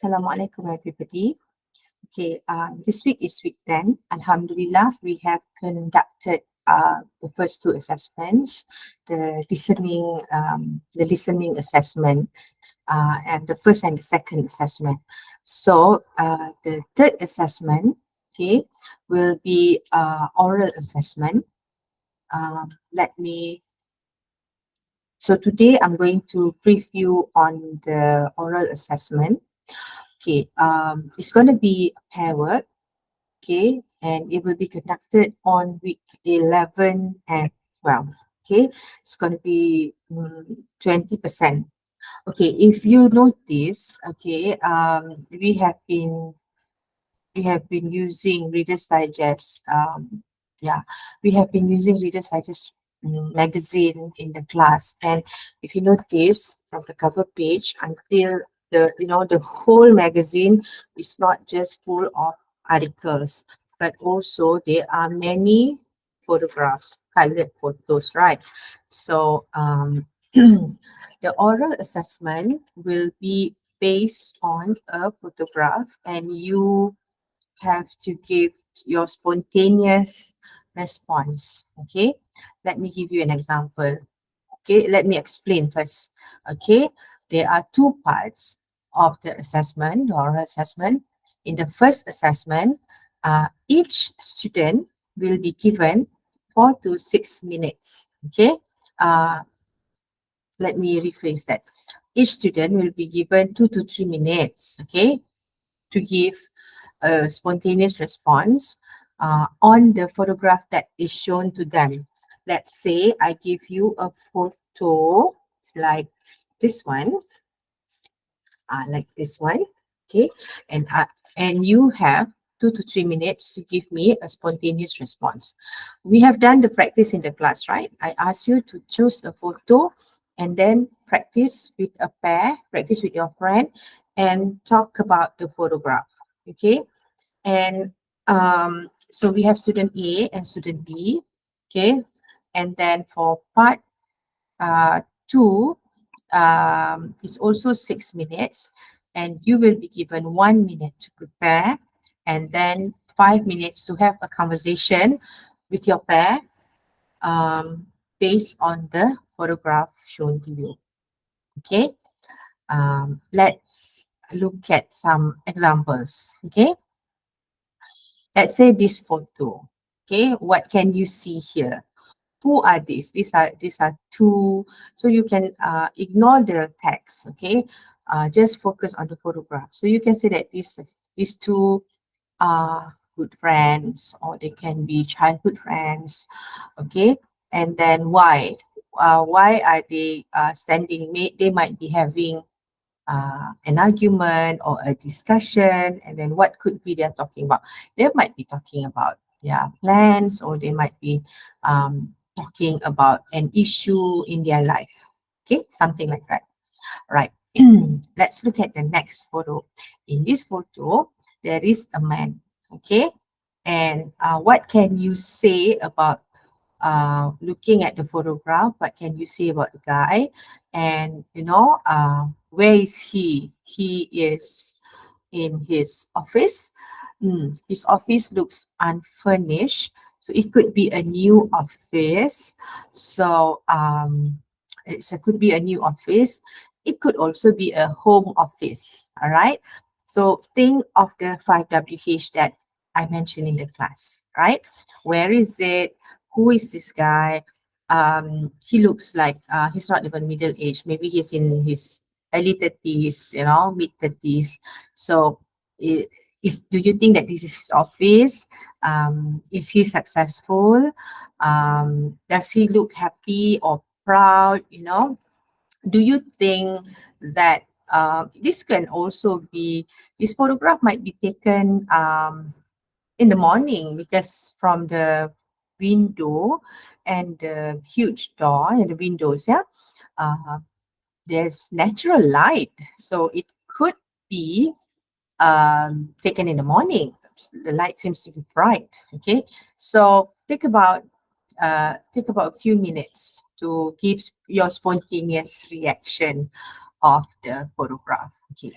Assalamualaikum everybody. Okay, this week is week 10. Alhamdulillah, we have conducted the first two assessments, the listening assessment, and the first and the second assessment. So the third assessment, okay, will be oral assessment. So today I'm going to brief you on the oral assessment. Okay, it's going to be pair work, okay, and it will be conducted on week 11 and 12, okay. It's going to be 20%. Okay, if you notice, okay, we have been using Reader's Digest, we have been using Reader's Digest magazine in the class, and if you notice from the cover page until the whole magazine is not just full of articles, but also there are many photographs, colored photos, right? So the oral assessment will be based on a photograph, and you have to give your spontaneous response. Okay, let me give you an example. Okay, let me explain first. Okay, there are two parts of the assessment, the oral assessment. In the first assessment, each student will be given 4 to 6 minutes. Okay, let me rephrase that. Each student will be given 2 to 3 minutes, okay, to give a spontaneous response on the photograph that is shown to them. Let's say I give you a photo like this one, okay, and you have 2 to 3 minutes to give me a spontaneous response. We have done the practice in the class, right? I asked you to choose a photo and then practice with a pair, practice with your friend, and talk about the photograph. Okay, and so we have student A and student B. Okay, and then for part 2, it's also 6 minutes, and you will be given 1 minute to prepare, and then 5 minutes to have a conversation with your pair based on the photograph shown to you. Okay, let's look at some examples. Okay, let's say this photo. Okay, what can you see here? Who are these? These are two. So you can ignore the text. Okay, just focus on the photograph. So you can say that these two are good friends, or they can be childhood friends. Okay, and then why? Why are they standing? They might be having an argument or a discussion, and then what could be they're talking about? They might be talking about their plans, or they might be talking about an issue in their life. Okay, something like that. Right. Let's look at the next photo. In this photo, there is a man. Okay, and what can you say about looking at the photograph? What can you say about the guy? And where is he? He is in his office. His office looks unfurnished, so it could be a new office. So could be a new office. It could also be a home office. All right, so think of the 5WH that I mentioned in the class, right? Where is it? Who is this guy? He looks like he's not even middle age. Maybe he's in his early 30s, mid 30s. So do you think that this is his office? Is he successful? Does he look happy or proud? Do you think that this can also be, this photograph might be taken in the morning, because from the window and the huge door and the windows, there's natural light, so it could be taken in the morning. The light seems to be bright. Okay, so take about a few minutes to give your spontaneous reaction of the photograph. Okay.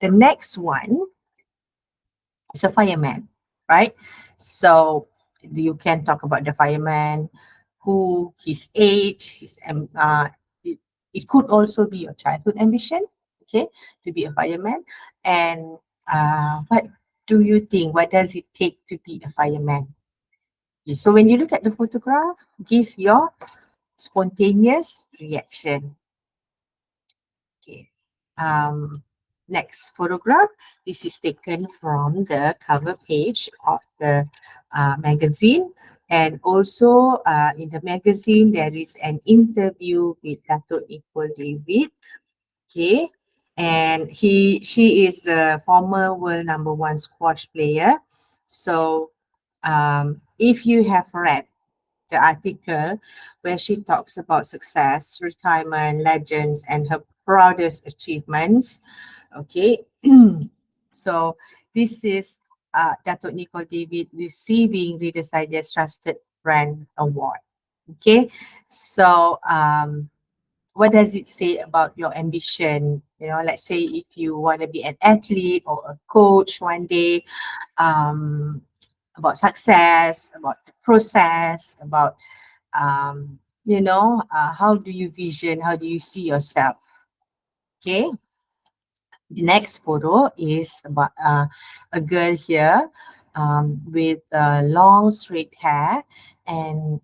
The next one is a fireman, right? So you can talk about the fireman, who, his age, it, it could also be your childhood ambition, okay, to be a fireman. And what do you think? What does it take to be a fireman? Okay, so when you look at the photograph, give your spontaneous reaction. Okay. Next photograph. This is taken from the cover page of the magazine. And also in the magazine, there is an interview with Dato' Nicole David. Okay. And she is a former world number one squash player. So if you have read the article where she talks about success, retirement, legends, and her proudest achievements. Okay, so this is Dato' Nicole David receiving Reader's Digest Trusted Brand Award. Okay, so what does it say about your ambition? You know, let's say if you want to be an athlete or a coach one day, um, about success, about the process, about how do you vision, how do you see yourself? Okay. The next photo is about a girl here with long straight hair, and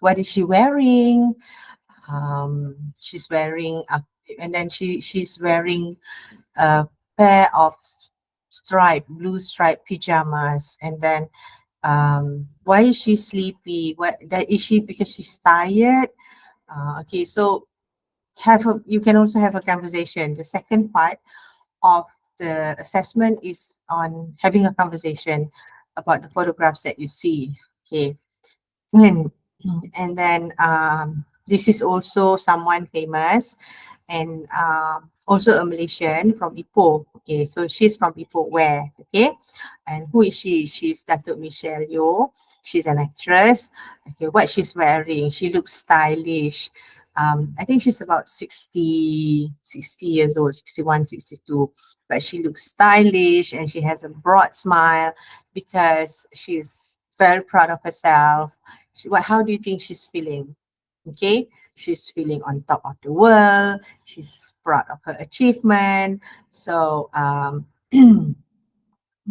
what is she wearing? She's wearing and then she's wearing a pair of blue striped pajamas, and then why is she sleepy? Is she because she's tired? Okay, so you can also have a conversation. The second part of the assessment is on having a conversation about the photographs that you see. Okay, and and then this is also someone famous, and also a Malaysian from Ipoh. Okay, so she's from Ipoh where? Okay, and who is she? She's Datuk Michelle Yeoh. She's an actress. Okay, what she's wearing? She looks stylish. I think she's about 60 years old, 61, 62. But she looks stylish and she has a broad smile because she's very proud of herself. How do you think she's feeling? Okay, she's feeling on top of the world. She's proud of her achievement. So,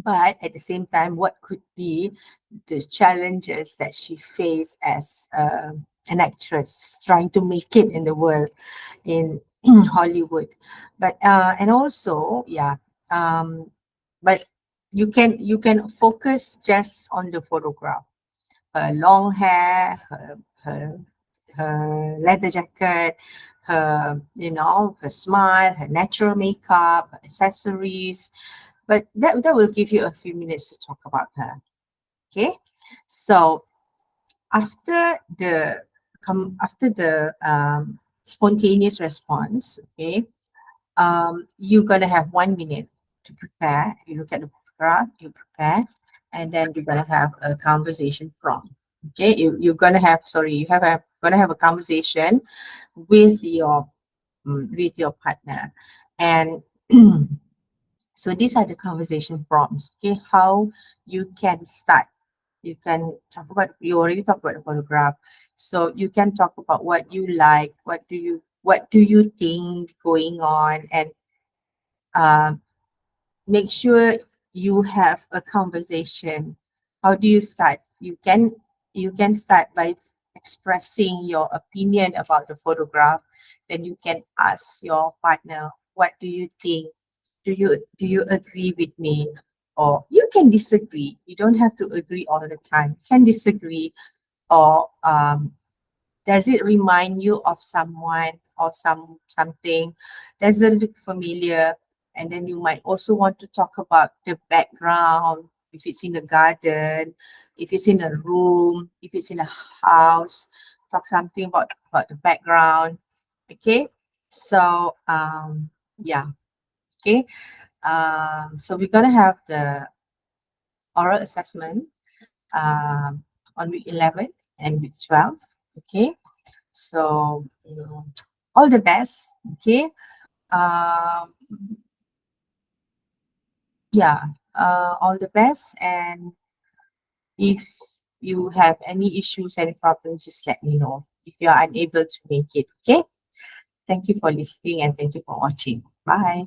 but at the same time, what could be the challenges that she faced as an actress trying to make it in the world, in Hollywood? But and also, yeah, but you can focus just on the photograph. Her long hair, her leather jacket, her smile, her natural makeup, her accessories. But that will give you a few minutes to talk about her. Okay, so after the spontaneous response, okay, you're gonna have 1 minute to prepare. You look at the photograph, you prepare, and then you're gonna have a conversation prompt. Okay, you're gonna have gonna have a conversation with your partner, and so these are the conversation prompts. Okay, how you can start. You can talk about. You already talked about the photograph, so you can talk about what you like. What do you think going on, and um, make sure you have a conversation. How do you start? You can start by expressing your opinion about the photograph. Then you can ask your partner, what do you think? Do you agree with me? Or you can disagree. You don't have to agree all the time. You can disagree, or does it remind you of someone or something? Does it look familiar? And then you might also want to talk about the background, if it's in a garden, if it's in a room, if it's in a house, talk something about the background. Okay. So yeah. Okay. So we're gonna have the oral assessment um on week 11 and week 12. Okay. So all the best. Okay. Um, yeah, all the best. And if you have any issues, any problems, just let me know if you are unable to make it. Okay. Thank you for listening and thank you for watching. Bye.